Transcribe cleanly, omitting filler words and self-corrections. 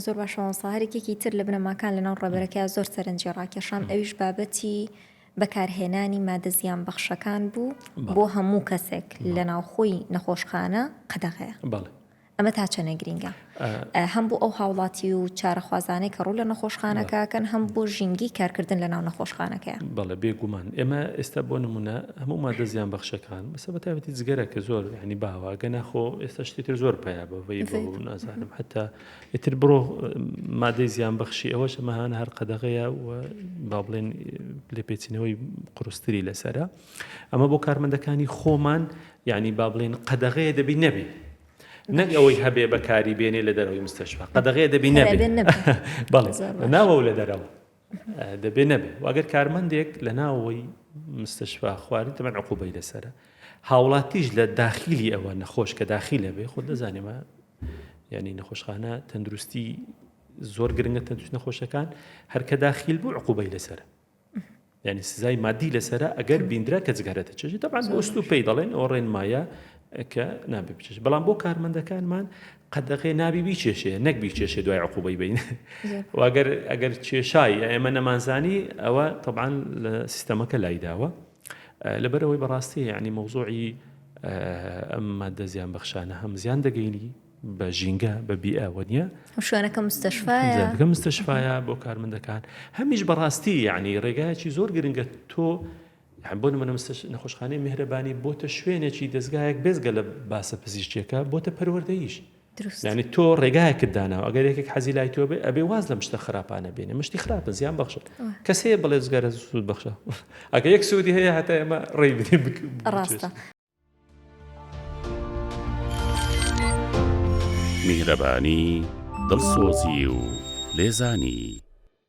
زۆر باشەوە ساهرێکێکی تر لە بنەماکان لەناو ڕێبەرەکە زۆر سەرنجی ڕاکێشان ئەویش بابەتی بەکارهێنانی مادە زیان بەخشەکان بوو بۆ هەموو کەسێک لە ناوخۆی نەخۆشخانە قەدەغەیە. ئەمە تا چەنە گرینگە هەم بۆ ئەو هاوڵاتی و چارەخوازانەی کە ڕوو لە نەخۆشخانەکەکەن هەم بۆ ژینگی کارکردن لە ناو نەخۆشخانەکەیە. بەڵێ بێگومان ئێمە ئێستا بۆ نمونە هەموو مادە زیان بەخشەکان بەسە بەتابەتی جگەرە کە زۆر ینی باواگە ناخۆ ئێستا شتێتر زۆر پیا بەوەی بۆ نازانم حتا ئیتر بڕۆ مادەی زیان بەخشی ئەوەش ئەمەهانە هەر قەدەغەیە و با بڵێن لێ پێچینەوەی قورستری لەسرە ئەمە بۆ کارمەندەکانی خۆمان یعنی با بڵێن قەدەغەیە دەبی نەبێ نەک ئەوەی هەبێ بەکاری بێنێ لە دەرەوەی مستەشفا قەدەغەیە دەبی نەبێ بەڵێ ناوە لە دەرەوە دەبێ نەبێ واگەر کارمەندێک لە ناوەوەی مستەشفا خواری تەمەن عقوبەی لەسرە هاوڵاتیش لە داخلی ئەوە نەخۆش کە داخلە بێ خۆ دەزانێمە یعنی نەخۆشخانە تەندروستی زۆر گرنگە تەندروست نەخۆشەکان هەرکە داخل بوو عقوبەی لەسرە یعنی سزای مادی لەسرە ئەگەر بیندرا کە جگەرەتە چێژی تەبعاً بۆ ئوستو پێی دەڵێن ئەو ڕێنمایە کە نابێ بچێش بەڵام بۆ کارمەندەکانمان قەدەغێ نابی بیچێشێ نەک بیچێشێ دوای عقوبەی بین واگەر ئەگەر کێشای ئێمە نەمانزانی ئەوە طبعاً لە سیستەمەکە لایداوە لەبەرەوەی بەڕاستی یعنی مەوزوعی ئەم مادە زیان بەخشانە هەم زیان دەگەینی بە ژینگە بە بیئەوە نییە شوێنەکە مستەشفایە مستەشفایە بۆ کارمەندەکان هەمیش بەڕاستی یعنی ڕێگایەکی زۆر گرنگە تۆ بۆ نمونە نەخۆشخانەی میهرەبانی بۆتە شوێنێکی دەستگایەک بێزگە لە باسە پزیشکیەکە بۆتە پەروەردەییش یعنی تۆ ڕێگایەکت داناوە ئەگەر یەکێک حەزی لای تۆ بێ ئەبێ واز لە مشتە خراپانە بێنێ مشتی خراپە زیان بەخشە کەسەیە بڵێ جگەرە سوود بەخشە ئەگە یەک سوودی هەیە هەتا ئێمە ڕێی بدەین ڕاستە میهرەبانی دڵسۆزی و لێزانی